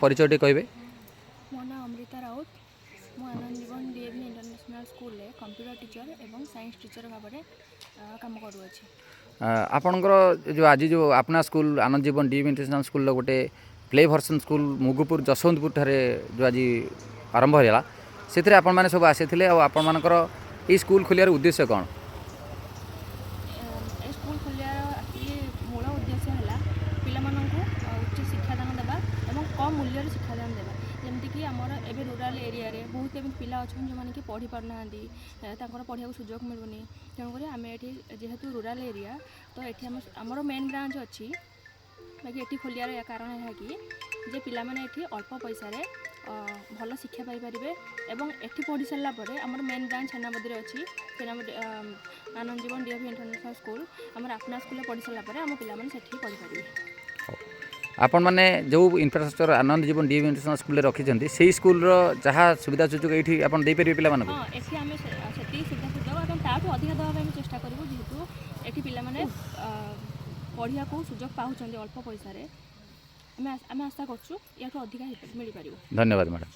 परिचय कहे मो ना अमृता राउत मु आनंद जीवन डीएवी इंटरनेशनल स्कूल रे कंप्यूटर टीचर एवं साइंस टीचर भाव में काम करुँच। आपणकर जो आज जो अपना स्कूल आनंद जीवन डीएवी इंटरनेशनल स्कूल गोटे प्ले भर्सन स्कूल मुगुपुर जसवंतपुर ठारे जो आज आरंभ होगा से आपण मैंने सब आसी आपण मानकर ये स्कूल खोलियार उद्देश्य कौन? स्कूल खोलियार मूल उद्देश्य है पिलामानंकु उच्च शिक्षादान देवा एवं कम मूल्य शिक्षादान देवा जमीक आमर एवं रूराल एरिया रे बहुत एवं पिला अच्छा जो मैंने कि पढ़ी पारना पढ़ा सुजोग मिलूनी तेणुक आम ये जेहेतु रूराल एरिया तो ये आमर मेन ब्रांच अच्छी बाकी ये खोलियार कारण है कि जे पिला माने ये अल्प पैसा भल शिक्षा पाइपर एवं ये पढ़ी सारापर आमर मेन ब्रांच सेनापदी अच्छी आनंद जीवन डीएवी इंटरनेशनल स्कूल आमर अपना स्कूल पढ़ी सारापर आम पिला से पढ़ी पारे। आपण मैंने जो इंफ्रास्ट्रक्चर आनंद जीवन डीएवी इंटरनेशनल स्कूल रखिंट से स्कूल जहाँ सुविधा सुजोग ये आप देपर पे हाँ ये आम से सुविधा सुजोग ताठू अधिक देवाई चेष्टा करूँ जेहेतु ये पिला पढ़िया को सुजोग पाँच अल्प पैसा आम आशा करूँ या अधिक मिल पार। धन्यवाद मैडम।